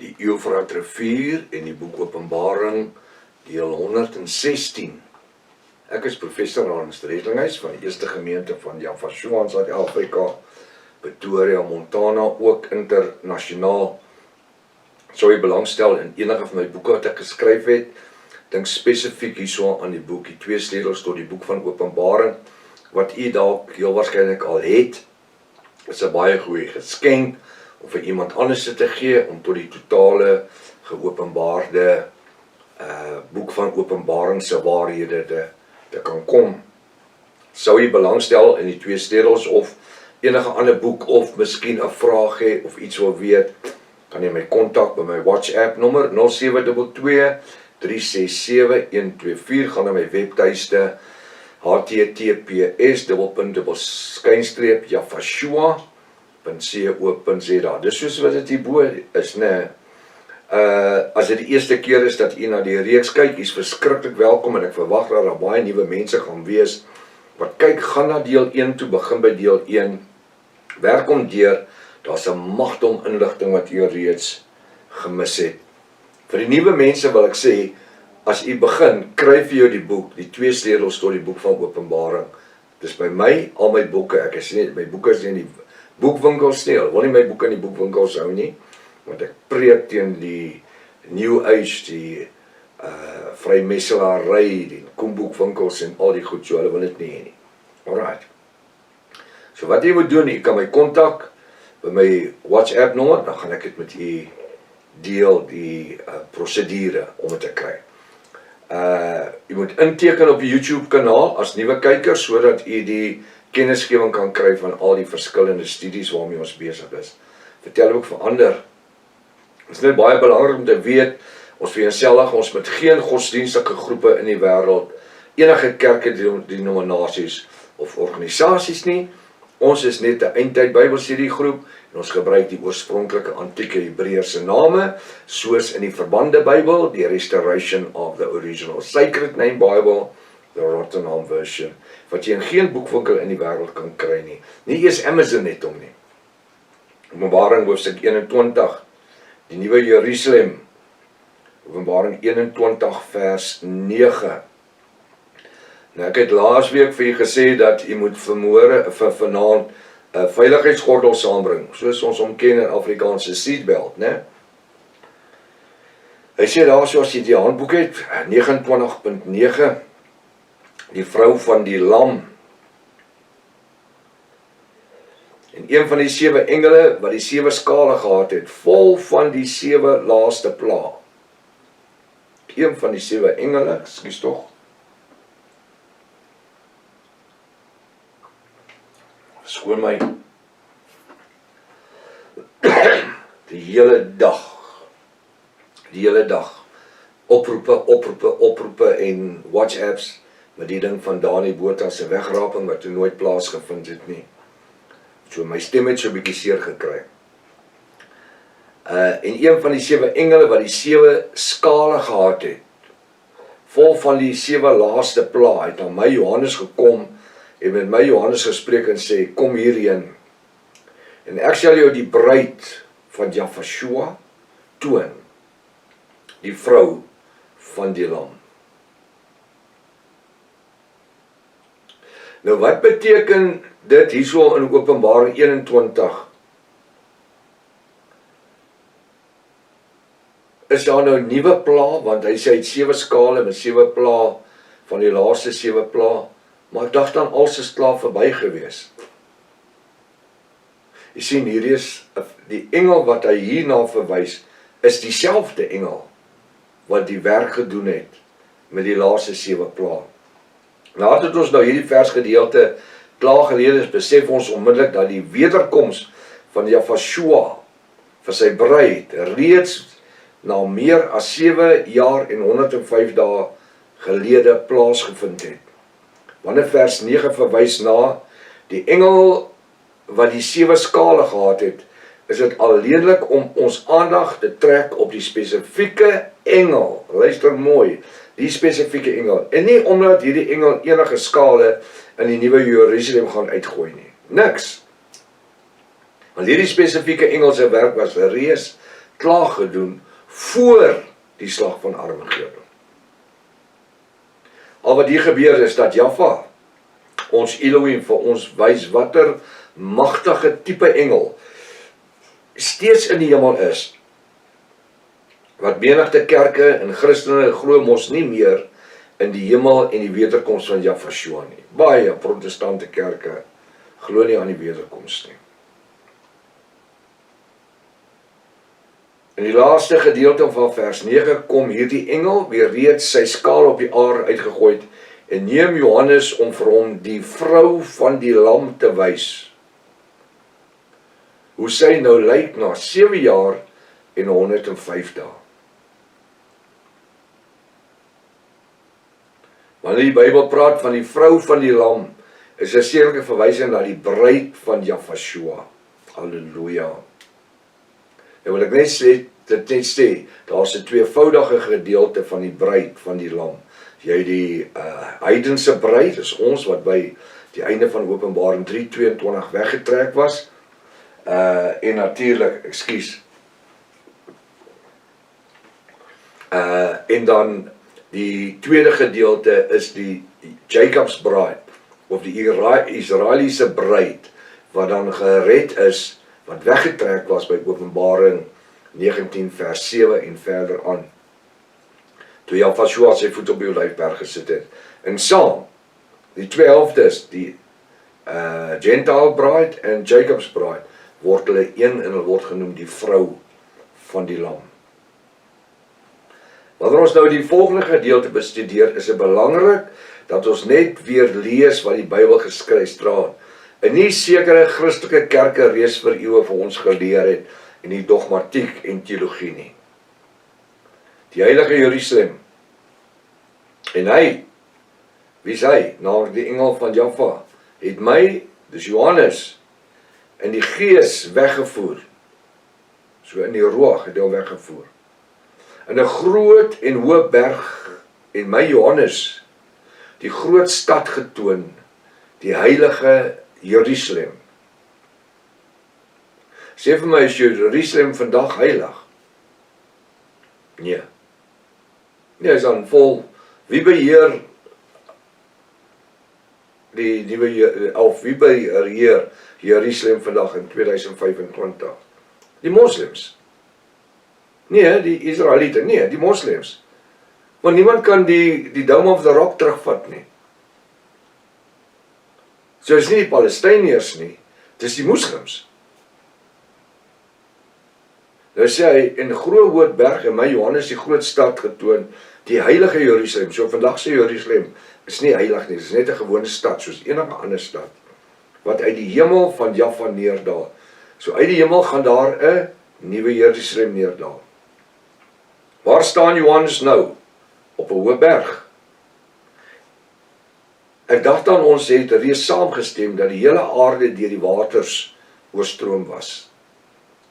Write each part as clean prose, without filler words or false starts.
die Eufrat rivier en die boek Openbaring, deel 116. Ek is professor Hans Redlinghuis van die eerste gemeente van Javashua in Suid-Afrika, Pretoria, Montana, ook internasionaal. Sou jy belangstel in enige van my boeke wat ek geskryf het, dink spesifiek hierso aan die boek, die 2 sleutels tot die boek van Openbaring, wat u dalk heel waarskynlik al het, is 'n baie goeie geskenk om vir iemand anders te gee, om tot die totale geopenbaarde boek van Openbaring se waarhede te kan kom. Sou jy belangstel in die 2 sleutels of enige ander boek, of miskien 'n vraag hê of iets wil weet, kan jy my kontak by my WhatsApp nommer 0722-367-124, gaan na my webtuiste https://javashua.co.za. Dis soos wat dit hierbo is, né? As dit die eerste keer is dat u na die reeks kyk, is verskriklik welkom en ek verwag dat daar baie nuwe mense gaan wees. Wat kyk, gaan na deel 1 toe, begin by deel 1. Werk hom deur, daar's 'n magdom inligting wat u reeds gemis het. Vir die nuwe mense wil ek sê, as u begin, kry vir jou die boek, die 2 sleutels tot die boek van Openbaring. Dis by my, al my boeke, ek is nie, my boeke is nie in die boekwinkels nie, wil nie my boeke in die boekwinkels hou nie, want ek preek teen die New Age, die vrymetselarry, die koemboekwinkels en al die goed, so hulle wil dit nie hê nie. Alright. So wat jy moet doen, jy kan my kontak by my WhatsApp nommer, dan gaan ek dit met u deel, die prosedure om dit te kry. Jy moet inteken op die YouTube kanaal as nuwe kyker, sodat u die kennisgewing kan kry van al die verskillende studies waarmee ons besig is. Vertel ook vir ander. Het is net baie belangrik om te weet, ons vereenselwig ons met geen godsdienstige groepe in die wêreld, enige kerke, denominasies of organisasies nie. Ons is net 'n eindtyd Bybelstudiegroep en ons gebruik die oorspronklike antieke Hebreëse name, soos in die verbande Bybel, die Restoration of the Original Sacred Name Bible, the Rotherham Version, wat jy in geen boekwinkel in die wêreld kan kry nie. Nie eers Amazon het hom nie. Openbaring hoofstuk 21, die Nuwe Jerusalem, Openbaring 21 vers 9. Nou, ek het laasweek vir u gesê dat u moet vir vanaand 'n veiligheidsgordel saambring, soos ons hom ken in Afrikaanse seatbelt, né? Hy sê daar, soos jy die handboek het, 29.9, die vrou van die lam. En een van die 7 engele wat die 7 skale gehad het, vol van die 7 laaste pla. Een van die 7 engele, ekskuus tog, skoon my, die hele dag, oproepe en WhatsApps, met die ding van Dani Botha se wegraping, wat toe nooit plaasgevind het nie. So my stem het so 'n bietjie seer gekry. En een van die 7 engele wat die 7 skale gehad het, vol van die 7 laaste pla, het na my Johannes gekom, en met my Johannes gespreek en sê, kom hierheen, en ek sal jou die bruid van Javashua toon, die vrou van die lam. Nou wat beteken dit hierso in Openbaring 21? Is daar nou nuwe pla, want hy sê hy het 7 skale met 7 pla, van die laaste 7 pla, maar ek dacht dan alles is klaar verby gewees. Jy sien, hier is die engel wat hy hierna verwys, is dieselfde engel wat die werk gedoen het met die laaste 7 pla. Nadat het ons nou hierdie versgedeelte klaar gelees, besef ons onmiddellik dat die wederkoms van Javashua vir sy bruid reeds na meer as 7 jaar en 105 dae gelede plaasgevind het. Wanneer vers 9 verwys na die engel wat die 7 skale gehad het, is dit alleenlik om ons aandag te trek op die spesifieke engel. Luister mooi, die spesifieke engel. En nie omdat hierdie engel enige skale in die Nuwe Jerusalem gaan uitgooi nie. Niks. Want hierdie spesifieke engel se werk was reeds klaar gedoen voor die slag van Armageddon. Al wat hier gebeur is dat Jaffa, ons Elohim, vir ons wys watter magtige tipe engel steeds in die hemel is. Wat menigte kerke en Christene glo mos nie meer in die hemel en die wederkoms van Jaffa nie. Baie protestante kerke glo nie aan die wederkoms nie. In die laaste gedeelte van vers 9 kom hierdie engel weer reeds sy skaal op die aarde uitgegooi en neem Johannes om vir hom die vrou van die lam te wys. Hoe sy nou lyk na 7 jaar en 105 dae. Wanneer die Bybel praat van die vrou van die lam, is 'n sekerlike verwysing na die bruid van Jaffa. Halleluja. Nou wil ek net sê, daar's 'n tweevoudige gedeelte van die bruid van die lam. Jy die heidense bruid, is ons wat by die einde van Openbaring 3:22 weggetrek was. En natuurlik, en dan die tweede gedeelte is die Jacob's bride, of die Israeliese bruid, wat dan gered is, wat weggetrek was by Openbaring 19 vers 7 en verder aan. Toe Jaffa sy voet op die olyfberg gesit het. En saam, die twee helftes, die Gentile bride en Jacob's bride, word hulle een en hulle word genoem die vrou van die lam. Wanneer ons nou die volgende gedeelte bestudeer, is dit belangrik dat ons net weer lees wat die Bybel geskryf staan. En nie sekere Christelike kerke reeds vir eeue vir ons geleer het in die dogmatiek en teologie nie. Die heilige Jerusalem. En hy, wie is hy? Naamlik die engel van Jaffa, het my, dus Johannes, in die gees weggevoer. So in die roog het hy weggevoer. In 'n groot en hoë berg en my Johannes, die groot stad getoon, die heilige Jerusalem. Sê vir my, is Jerusalem vandag heilig? Nee. Nee, is dan vol, wie beheer wie beheer Jerusalem vandag in 2025? Die moslems. Nee, die Israeliete, nee, die moslems. Want niemand kan die Dome of the Rock terugvat nie. So is nie die Palestiniërs nie, dit is die moslems. Nou sê hy, in Groot Berg en my Johannes die groot stad getoon, die heilige Jerusalem. So vandag sê Jerusalem is nie heilig nie, dit is net 'n gewone stad, soos enige ander stad, wat uit die hemel van Jaffa neerdaal. So uit die hemel gaan daar 'n nuwe Jerusalem neerdaal. Waar staan Johannes nou? Op 'n hoë berg. Ek dacht aan ons het reeds saamgestem dat die hele aarde deur die waters oorstroom was.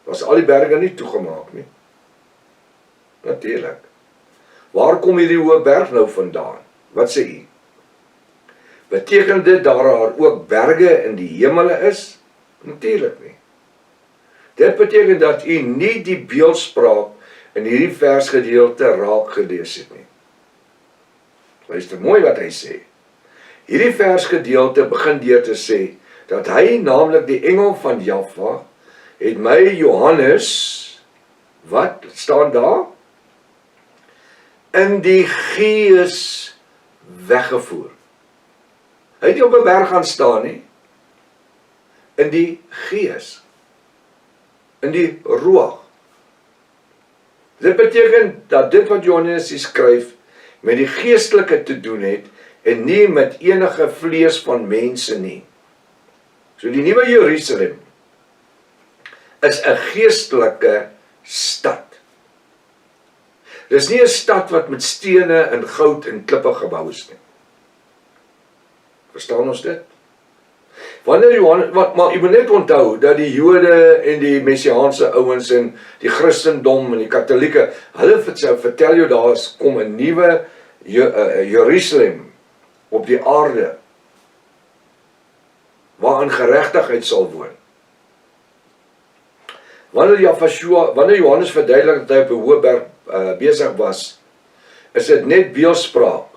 Was al die berge nie toegemaak nie? Natuurlik. Waar kom hierdie hoë berg nou vandaan? Wat sê u? Beteken dit dat daar ook berge in die hemele is? Natuurlik nie. Dit beteken dat u nie die beeldspraak in hierdie versgedeelte raak gelees het nie. Luister mooi wat hy sê. Hierdie versgedeelte begin deur te sê dat hy, naamlik die engel van Jaffa, het my Johannes, wat staan daar? In die gees weggevoer. Hy het nie op 'n berg gaan staan nie. In die gees. In die roog. Dit beteken dat dit wat Johannes skryf met die geestelike te doen het en nie met enige vlees van mense nie. So die nuwe Jerusalem is 'n geestelike stad. Dis nie 'n stad wat met stene en goud en klippe gebou is nie. Verstaan ons dit? Wanneer Johannes, maar jy moet net onthou dat die Jode en die Messiaanse ouens en die Christendom en die Katolieke, hulle vertel jou daar kom 'n nuwe Jerusalem op die aarde waarin geregtigheid sal woon. Wanneer Johannes verduidelik dat hy op 'n hoë berg besig was, is dit net beeldspraak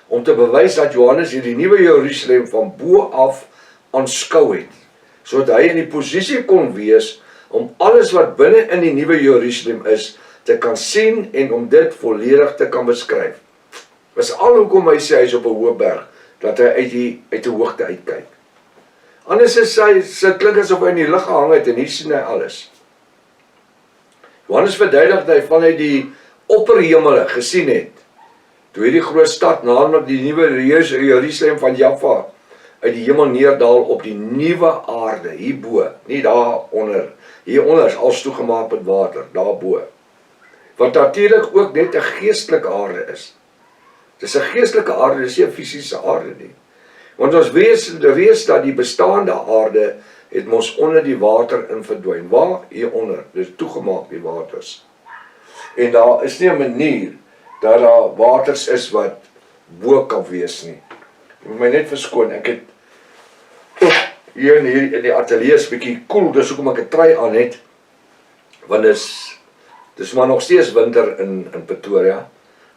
om te bewys dat Johannes hierdie nuwe Jerusalem van bo af aanskou het, sodat hy in die posisie kon wees om alles wat binne in die nuwe Jerusalem is, te kan sien en om dit volledig te kan beskryf. Dis al hoekom hy sê hy is op 'n hoë berg, dat hy uit die hoogte uitkyk. Anders is sy klink asof hy in die lug gehang het en hier sien hy alles. Johannes verduidelik dat hy vanuit die opperhemele gesien het, toe hierdie groot stad, naamlik die nuwe Jerusalem van Jaffa, uit die hemel neerdal op die nuwe aarde, hierbo, nie daaronder. Hieronder is alles toegemaak met water, daarbo. Wat natuurlik ook net 'n geestelike aarde is. Dis 'n geestelike aarde, dis nie 'n fisiese aarde nie. Want ons weet dat die bestaande aarde het mos onder die water in verdwyn. Waar? Hieronder. Dis toegemaak die waters. En daar is nie 'n manier dat daar waters is wat bo kan wees nie. Ek moet my net verskoon, ek het hier in die ateljee is bietjie koel, dis hoekom ek 'n trui aan het, want dis maar nog steeds winter in Pretoria.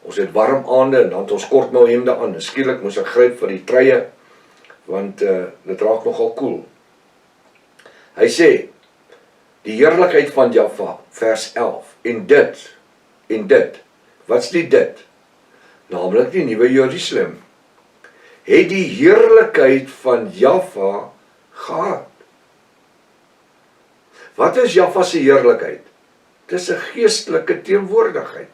Ons het warm aande en dan het ons kortmou hemde aan. Skielik moes ek gryp vir die truie, want dit raak nogal koel. Hy sê, die heerlikheid van Jaffa, vers 11, en dit, wat's dit? Naamlik die nuwe Jerusalem, het die heerlikheid van Jaffa gehad. Wat is Jaffa se heerlikheid? Dis 'n geestelike teenwoordigheid.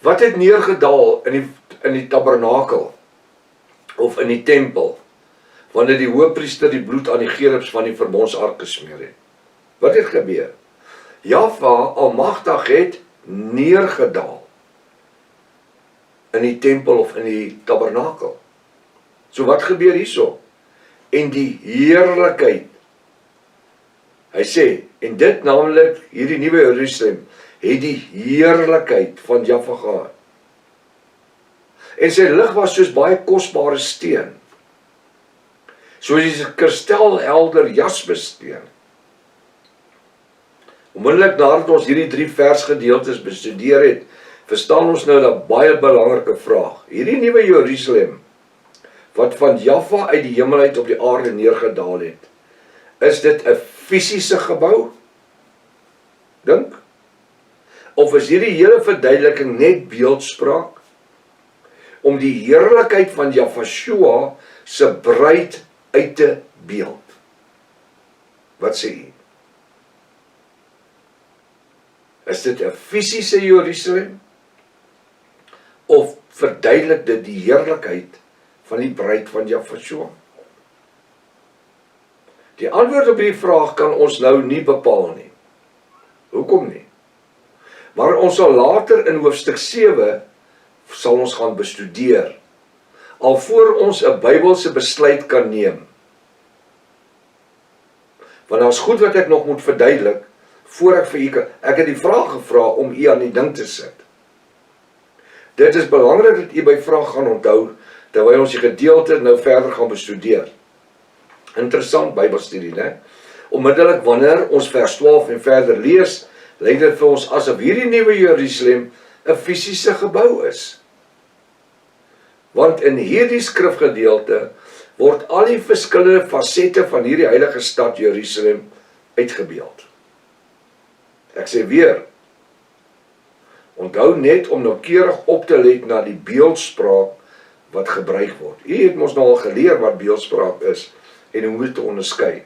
Wat het neergedaal in die tabernakel of in die tempel wanneer die hoëpriester die bloed aan die gerubs van die verbondsark gesmeer het? Wat het gebeur? Jaffa almagtig het neergedaal in die tempel of in die tabernakel. So wat gebeur hierso? En die heerlikheid. Hy sê, en dit naamlik hierdie nuwe Jerusalem het die heerlikheid van Jaffa gehad. En sy lig was soos baie kosbare steen, soos die kristelhelder jaspissteen. Onmiddellik nadat ons hierdie 3 versgedeeltes bestudeer het, verstaan ons nou 'n baie belangrike vraag. Hierdie nuwe Jerusalem, wat van Jaffa uit die hemel uit op die aarde neergedaal het, is dit 'n fisiese gebou? Dink? Of is hierdie hele verduideliking net beeldspraak om die heerlikheid van Jaffa se bruid uit te beeld? Wat sê jy? Is dit 'n fisiese Jerusalem? Of verduidelik dit die heerlikheid van die bruid van Jaffa? Die antwoord op die vraag kan ons nou nie bepaal nie. Hoekom nie? Maar ons sal later in hoofstuk 7 sal ons gaan bestudeer, alvoor ons 'n Bybelse besluit kan neem. Want daar's goed wat ek nog moet verduidelik, voor ek vir u kan, ek het die vraag gevra om u aan die ding te sit. Dit is belangrik dat u by vraag gaan onthou, terwyl ons die gedeelte nou verder gaan bestudeer. Interessant Bybelstudie, né? Onmiddellik wanneer ons vers 12 en verder lees, lyk dit vir ons asof hierdie nuwe Jerusalem 'n fisiese gebou is. Want in hierdie skrifgedeelte word al die verskillende fasette van hierdie heilige stad Jerusalem uitgebeeld. Ek sê weer, onthou net om noukeurig op te let na die beeldspraak wat gebruik word. U het mos nou al geleer wat beeldspraak is en hoe dit te onderskei.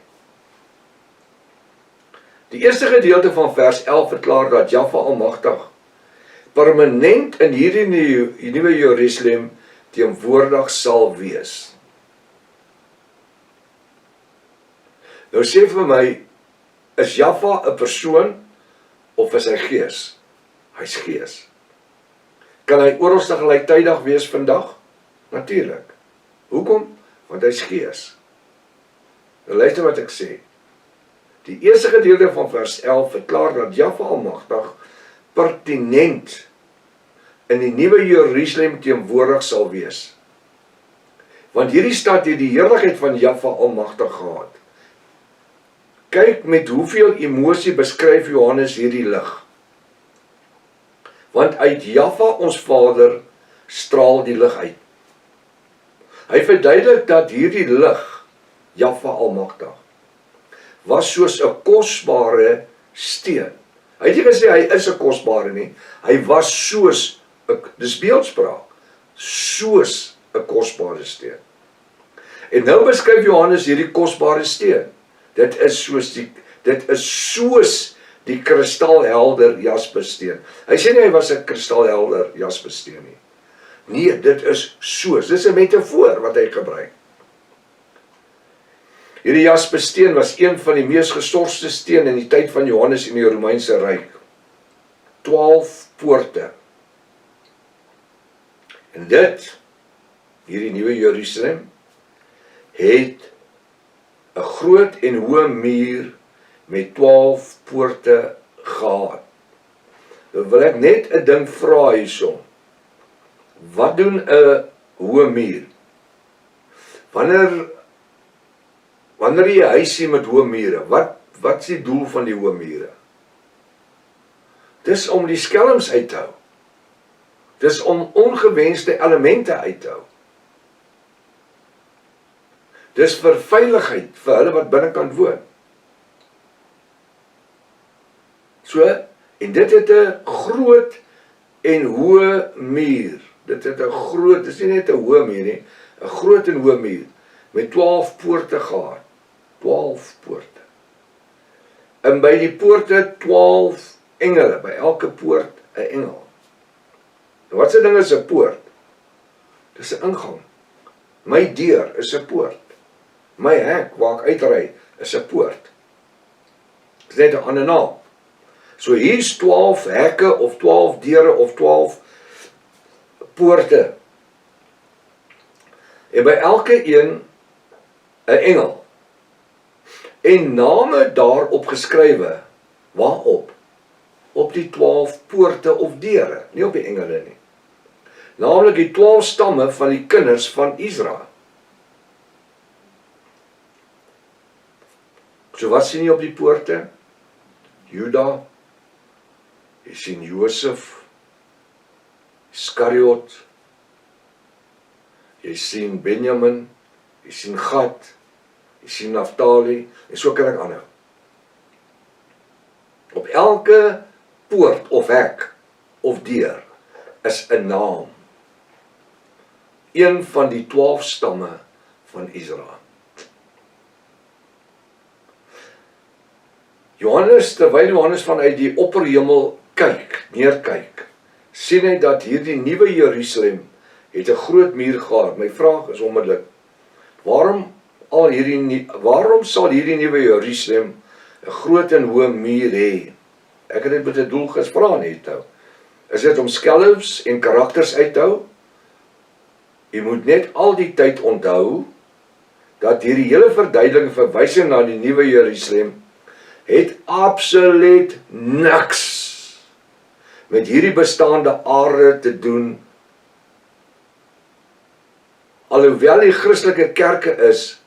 Die eerste gedeelte van vers 11 verklaar dat Jaffa almagtig permanent in hierdie nuwe Jerusalem teenwoordig sal wees. Nou sê vir my, is Jaffa 'n persoon of is hy gees? Hy's gees. Kan hy oral gelyktydig wees vandag? Natuurlik. Hoekom? Want hy's gees. Nou luister wat ek sê. Die eerste gedeelte van vers 11 verklaar dat Jaffa almagtig pertinent in die nuwe Jerusalem teenwoordig sal wees. Want hierdie stad het die heerlikheid van Jaffa almagtig gehad. Kyk met hoeveel emosie beskryf Johannes hierdie lig. Want uit Jaffa ons Vader straal die lig uit. Hy verduidelik dat hierdie lig, Jaffa Almagtig, was soos 'n kosbare steen. Hy het nie gesê hy is 'n kosbare nie, hy was soos, dis beeldspraak, soos 'n kosbare steen. En nou beskryf Johannes hierdie kosbare steen. Dit is soos die kristalhelder jaspissteen. Hy sê nie hy was 'n kristalhelder jaspissteen nie. Nee, dit is soos. Dis 'n metafoor wat hy gebruik. Hierdie jaspissteen was een van die mees gestorste steen in die tyd van Johannes in die Romeinse Ryk. 12 poorte. En dit, hierdie nuwe Jerusalem, het 'n groot en hoë muur met 12 poorte gehad. Nou wil ek net 'n ding vra hierso. Wat doen 'n hoë muur? Wanneer jy 'n huis sien met hoë mure, wat is die doel van die hoë mure? Dis om die skelms uit te hou. Dis om ongewenste elemente uit te hou. Dis vir veiligheid vir hulle wat binnekant woon. So, en dit het 'n groot en hoë muur. Dit het 'n groot, dis nie net 'n hoë muur nie, 'n groot en hoë muur met 12 poorte gehad. 12 poorte. En by die poorte 12 engele, by elke poort 'n engel. En wat se ding is 'n poort? Dis 'n ingang. My deur is 'n poort. My hek waar ek uitry is 'n poort. Dis net 'n ander naam. So hier's 12 hekke of 12 deure of 12 poorte. En by elke een 'n engel. En name daarop geskrywe. Waarop? Op die 12 poorte of deure, nie op die engele nie. Naamlik die 12 stamme van die kinders van Israel. So wat sien jy op die poorte? Juda, jy sien Josef, Iskariot, jy sien Benjamin, jy sien Gad, jy sien Naftali, en so kan ek aanhou. Op elke poort of hek of deur is 'n naam. Een van die 12 stamme van Israel. Terwyl Johannes vanuit die opperhemel neerkyk, sien hy dat hierdie nuwe Jerusalem het 'n groot muur gehad. My vraag is onmiddellik, waarom sal hierdie nuwe Jerusalem 'n groot en hoë muur hê? Ek het dit met 'n doel gevra net nou. Is dit om skelms en karakters uit te hou? Jy moet net al die tyd onthou dat hierdie hele verduideliking verwysing na die nuwe Jerusalem het absoluut niks met hierdie bestaande aarde te doen. Alhoewel die Christelike kerke is,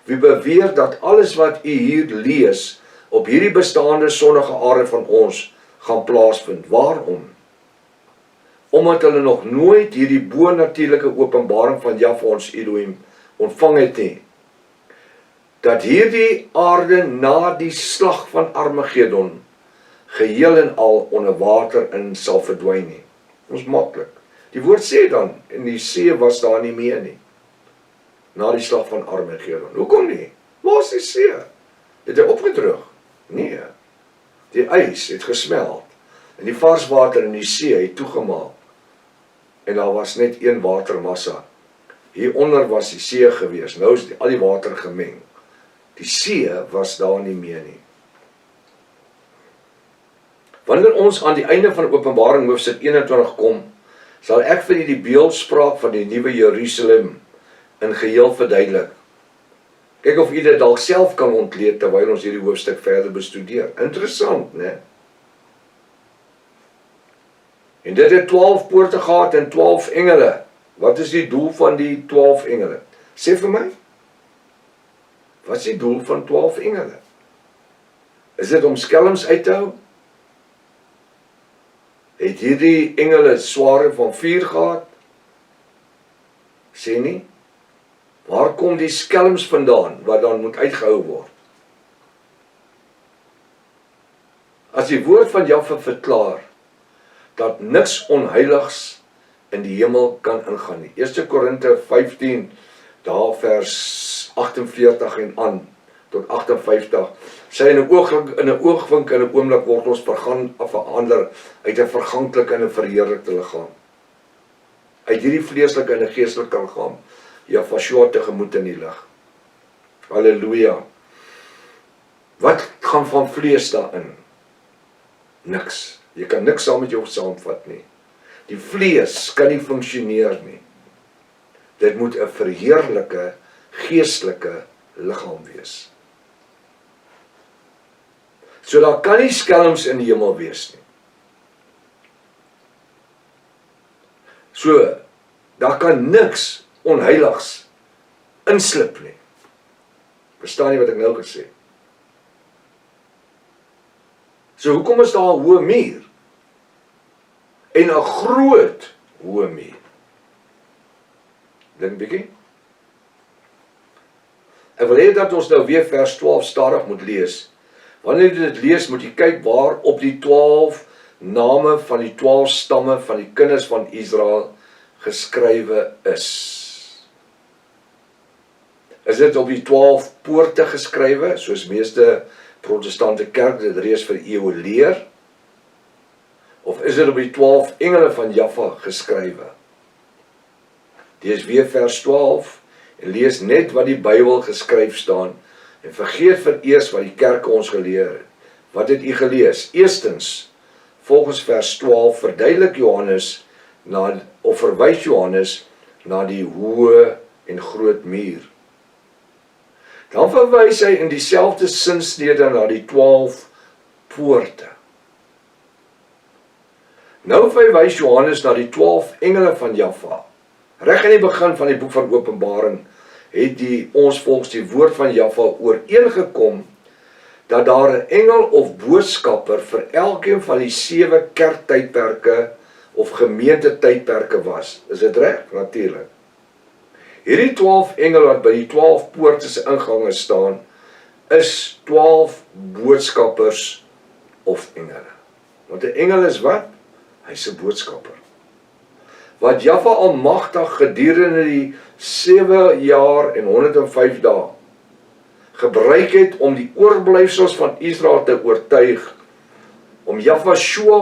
wie beweer dat alles wat u hier lees op hierdie bestaande sonnige aarde van ons gaan plaasvind. Waarom? Omdat hulle nog nooit hierdie bo-natuurlike openbaring van Jahwe ons Elohim ontvang het nie. Dat hierdie aarde na die slag van Armageddon geheel en al onder water in sal verdwyn nie. Ons maklik. Die woord sê dan, en die see was daar nie meer nie. Na die slag van Armageddon. Hoekom nie? Waar is die see? Het hy opgedroog? Nee. Die ys het gesmeld. En die vars water in die see het toegemaak. En daar was net een watermassa. Hieronder was die see gewees. Nou is al die water gemeng. Die see was daar nie meer nie. Wanneer ons aan die einde van Openbaring hoofstuk 21 kom, sal ek vir die beeldspraak van die nuwe Jerusalem in geheel verduidelik. Kyk of u dit dalk self kan ontleed terwyl ons hierdie hoofstuk verder bestudeer. Interessant, né? En dit het 12 poorte gehad en 12 engele. Wat is die doel van die 12 engele? Sê vir my. Wat is die doel van 12 engele? Is dit om skelms uit te hou? Het hierdie engele sware van vuur gehad? Sê nie. Waar kom die skelms vandaan, wat dan moet uitgehou word? As die woord van Jahwe verklaar, dat niks onheiligs in die hemel kan ingaan nie. 1 Korinte 15, daar vers 48 en aan, tot 58, sê in 'n oogwink in 'n oomblik word ons verander uit 'n verganklike en 'n verheerlikte liggaam. Uit hierdie vleeslike en 'n geestelike liggaam, Yahweh tegemoet in die lig. Halleluja. Wat gaan van vlees daarin? Niks. Jy kan niks saam met jou saamvat nie. Die vlees kan nie funksioneer nie. Dit moet 'n verheerlike, geestelike liggaam wees. So daar kan nie skelms in die hemel wees nie. So, daar kan niks onheiligs inslip nie. Verstaan jy wat ek nou gesê? So hoekom is daar 'n hoë muur? En 'n groot hoë muur? Dink bietjie. Ek wil hê dat ons nou weer vers 12 stadig moet lees. Wanneer jy dit lees, moet jy kyk waar op die 12 name van die 12 stamme van die kinders van Israel geskrywe is. Is dit op die 12 poorte geskrywe, soos meeste protestante kerk dit reeds vir eeue leer? Of is dit op die 12 engele van Jahwe geskrywe? Lees weer vers 12 en lees net wat die Bybel geskryf staan en vergeet vereers wat die kerke ons geleer het. Wat het u gelees? Eerstens, volgens vers 12 verduidelik Johannes verwys Johannes na die hoë en groot muur. Dan verwys hy in dieselfde sinsnede na die 12 poorte. Nou verwys Johannes na die 12 engele van Jahwe. Reg in die begin van die boek van Openbaring het ons volgens die woord van Jahwe ooreengekom dat daar 'n engel of boodskapper vir elkeen van die 7 kerktydperke of gemeentetydperke was. Is dit reg? Natuurlik. Hierdie 12 engele wat by die 12 poorte se ingange staan, is 12 boodskappers of engele. Want 'n engel is wat? Hy's 'n boodskapper. Wat Jahwe almagtig gedurende die 7 jaar en 105 dae gebruik het om die oorblyfsels van Israel te oortuig, om Jahwe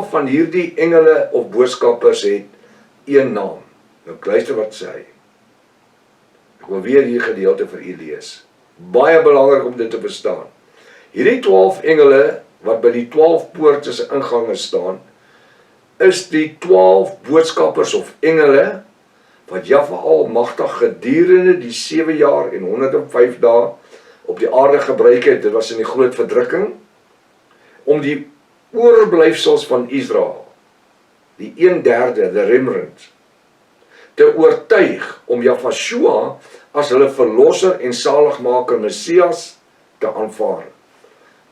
van hierdie engele of boodskappers het een naam. Nou luister wat sê hy. Ek wil weer hier gedeelte vir u lees. Baie belangrik om dit te verstaan. Hierdie 12 engele wat by die 12 poorte se ingange staan, is die 12 boodskappers of engele wat Jahwe almagtig gedurende die 7 jaar en 105 dae op die aarde gebruik het. Dit was in die groot verdrukking, om die oorblyfsels van Israel, die 1/3, die remnant, te oortuig om Jahwe as hulle verlosser en saligmaker Messias te aanvaar.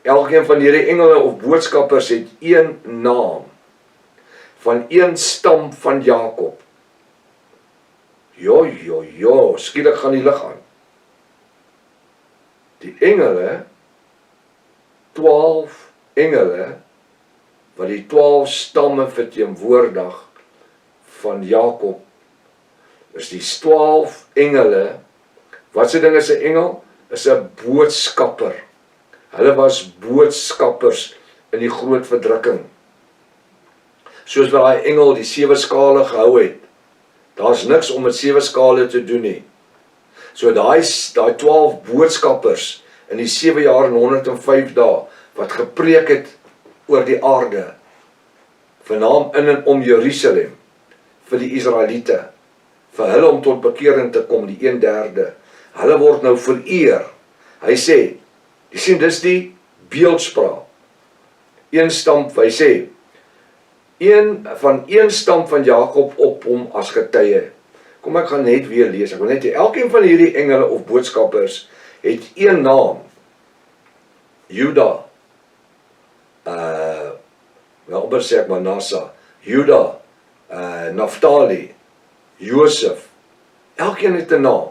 Elkeen van hierdie engele of boodskappers het een naam, van een stam van Jakob. Skielik gaan die lig aan. Die engele, 12 engele, wat die 12 stamme verteenwoordig van Jakob, is die 12 engele. Wat se ding is 'n engel? Is 'n boodskapper. Hulle was boodskappers in die groot verdrukking. Soos wat daai engel die 7 skale gehou het. Daar's niks om met 7 skale te doen nie. So daai 12 boodskappers in die 7 jaar en 105 dae wat gepreek het oor die aarde, vernaam in en om Jerusalem, vir die Israeliete, vir hulle om tot bekering te kom, die 1/3. Hulle word nou vereer. Hy sê, jy sien, dis die beeldspraak. Een stam, hy sê, van een stam van Jakob op hom as getuie. Kom, ek gaan net weer lees. Ek wil net elkeen van hierdie engele of boodskappers het een naam. Juda. amper sê ek Manasseh, Juda, Naphtali, Josef, elkeen het 'n naam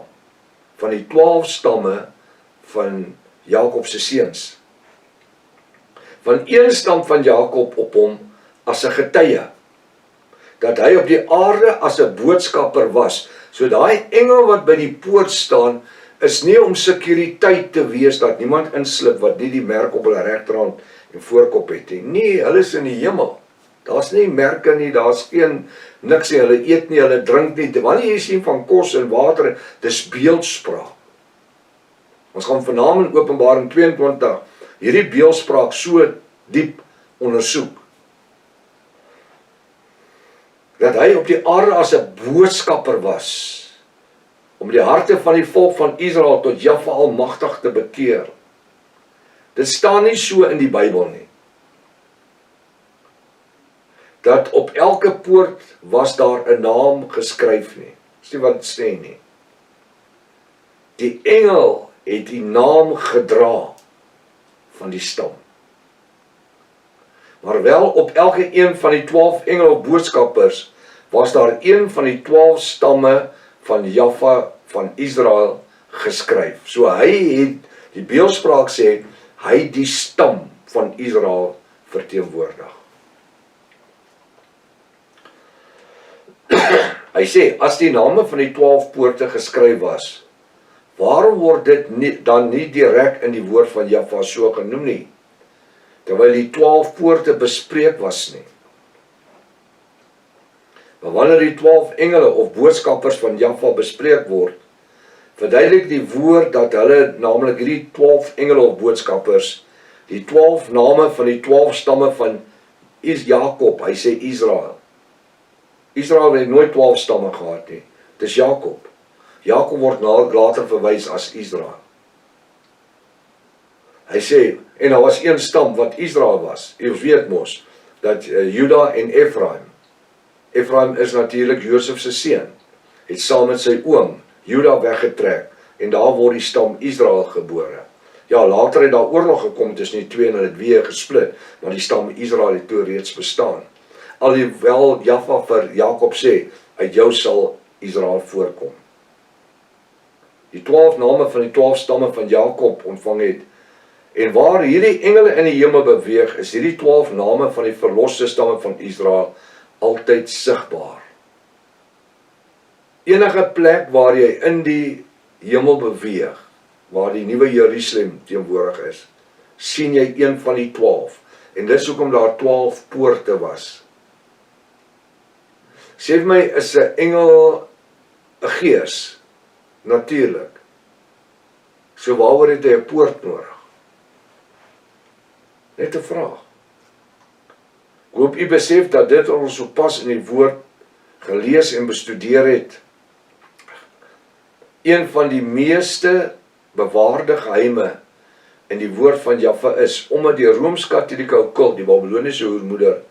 van die 12 stamme van Jakob se seuns. Van een stam van Jakob op hom as 'n getuie, dat hy op die aarde as 'n boodskapper was. So daai engel wat by die poort staan, is nie om sekuriteit te wees dat niemand inslip wat nie die merk op hulle regterhand en voorkop het nie. Nee, hulle is in die hemel. Daar's nie merke nie, daar's geen niks nie, hulle eet nie, hulle drink nie. Wanneer jy sien van kos en water, dis beeldspraak. Ons gaan vanaand in Openbaring 22 hierdie beeldspraak so diep ondersoek. Dat hy op die aarde as 'n boodskapper was, om die harte van die volk van Israel tot Jahwe Almagtig te bekeer. Dit staan nie so in die Bybel nie. Dat op elke poort was daar 'n naam geskryf nie. Dis nie wat dit sê nie. Die engel het die naam gedra van die stam. Maar wel op elke een van die 12 engele of boodskappers was daar een van die 12 stamme van Jahwe van Israel geskryf. So hy het, die beeldspraak sê, hy die stam van Israel verteenwoordig. Hy sê, as die name van die 12 poorte geskryf was, waarom word dit dan nie direk in die woord van Jahwe so genoem nie, terwyl die 12 poorte bespreek was nie? Maar wanneer die 12 engele of boodskappers van Jahwe bespreek word, verduidelik die woord dat hulle, naamlik hierdie 12 engele of boodskappers, die 12 name van die 12 stamme van Jakob, hy sê Israel. Israel het nooit 12 stamme gehad nie, dis Jakob. Jakob word later verwys as Israel. Hy sê, en daar was een stam wat Israel was. Ons weet mos, dat Juda en Ephraim. Ephraim is natuurlik Josef se seun. Het saam met sy oom, Juda weggetrek. En daar word die stam Israel gebore. Ja, later het daar oorlog gekom tussen die twee en hulle het weer gesplit. Maar die stam Israel het toe reeds bestaan. Alhoewel Jahwe vir Jakob sê, uit jou sal Israel voorkom. Die 12 name van die 12 stamme van Jakob ontvang het. En waar hierdie engele in die hemel beweeg, is hierdie 12 name van die verloste stamme van Israel altyd sigbaar. Enige plek waar jy in die hemel beweeg, waar die nuwe Jerusalem teenwoordig is, sien jy een van die 12. En dis hoekom daar 12 poorte was. Sê vir my, is 'n engel 'n gees? Natuurlik. So waaroor het hy 'n poort nodig? Net 'n vraag. Ek hoop u besef dat dit ons so pas in die woord gelees en bestudeer het. Een van die meeste bewaarde geheime in die woord van Jahwe is, omdat die Rooms-Katolieke okkult, die Babyloniese hoermoeder,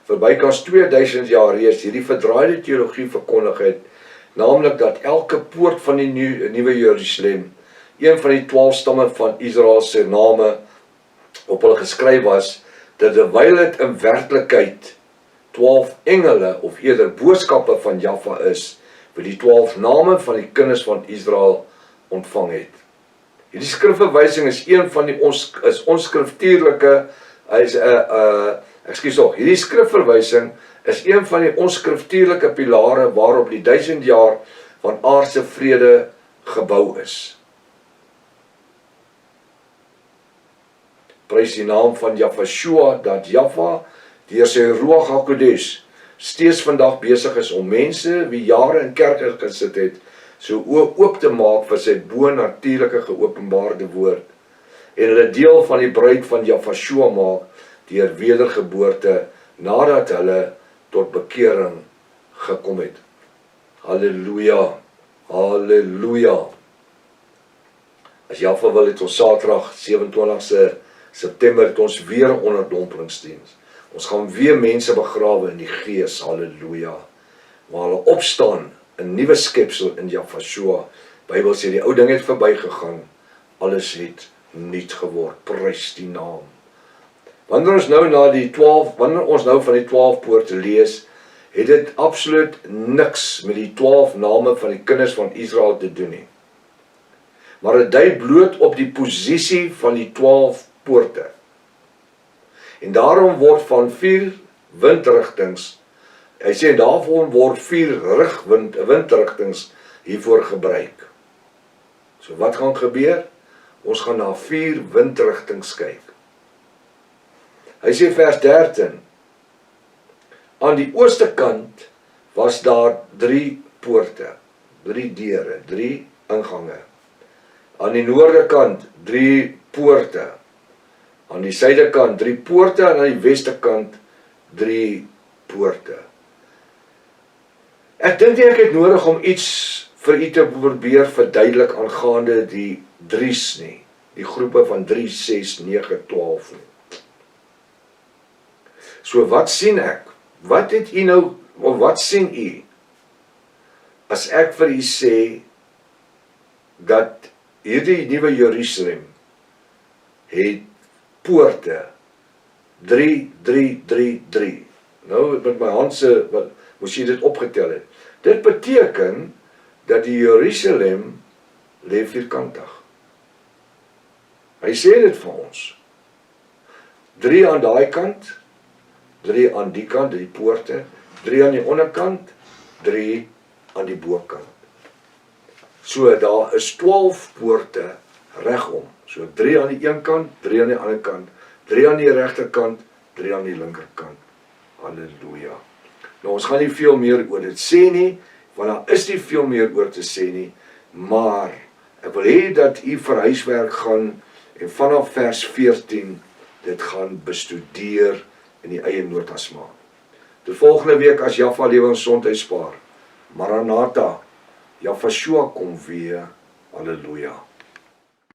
vir bykans 2000 jaar reeds hierdie verdraaide teologie verkondig het, naamlik dat elke poort van die nuwe Jerusalem, een van die 12 stamme van Israel se name op hulle geskryf was, dat terwyl dit in werklikheid 12 engele of eerder boodskappe van Jahwe is, wat die 12 name van die kinders van Israel ontvang het. Hierdie skrifverwysing is een van die onskriftuurlike, hierdie skrifverwysing is een van die onskriftuurlike pilare waarop die 1000 jaar van aardse vrede gebou is. Prys die naam van Jahwe, dat Jahwe deur sy Ruach HaKodesh steeds vandag besig is om mense wie jare in kerke gesit het, so oop te maak vir sy bo-natuurlike geopenbaarde woord, en hulle deel van die bruid van Jahwe maak, deur wedergeboorte, nadat hulle tot bekering gekom het. Halleluja, halleluja. As Jahwe wil het ons Saterdag 27 September het ons weer 'n onderdompelingsdiens. Ons gaan weer mense begrawe in die gees, halleluja. Waar hulle opstaan, 'n nuwe skepsel in Jahwe. Bybel sê die ou ding het verbygegaan, alles het nuut geword. Prys die naam. Wanneer ons nou van die 12 poorte lees, het dit absoluut niks met die 12 name van die kinders van Israel te doen nie. Maar dit dui bloot op die posisie van die 12 poorte. En daarom word van 4 windrigtings, hy sê daarom word 4 windrigtings hiervoor gebruik. So wat gaan gebeur? Ons gaan na 4 windrigtings kyk. Hy sê vers 13, aan die ooste kant was daar 3 poorte, 3 deure, 3 ingange. Aan die noorde kant 3 poorte, aan die suide kant 3 poorte en aan die weste kant 3 poorte. Ek dink ek het nodig om iets vir u te probeer verduidelik aangaande die 3's nie, die groepe van 3, 6, 9, 12 nie. So wat sien ek? Wat het u nou, of wat sien u as ek vir u sê dat hierdie nuwe Jerusalem het poorte 3, 3, 3, 3. Nou met my handse, wat moes jy dit opgetel het. Dit beteken dat die Jerusalem lê vierkantig. Hy sê dit vir ons. 3 aan daai kant, 3 aan die kant, die poorte, 3 aan die onderkant, 3 aan die bokant. So daar is 12 poorte regom. So 3 aan die een kant, 3 aan die ander kant, 3 aan die regterkant, 3 aan die linkerkant. Halleluja. Nou ons gaan nie veel meer oor dit sê nie, want daar is nie veel meer oor te sê nie, maar ek wil hê dat u vir huiswerk gaan en vanaf vers 14 dit gaan bestudeer in die eie notas maak. Tot volgende week as Jaffa lewe ons gesondheid spaar. Maranatha, Jaffa Shua kom weer. Halleluja.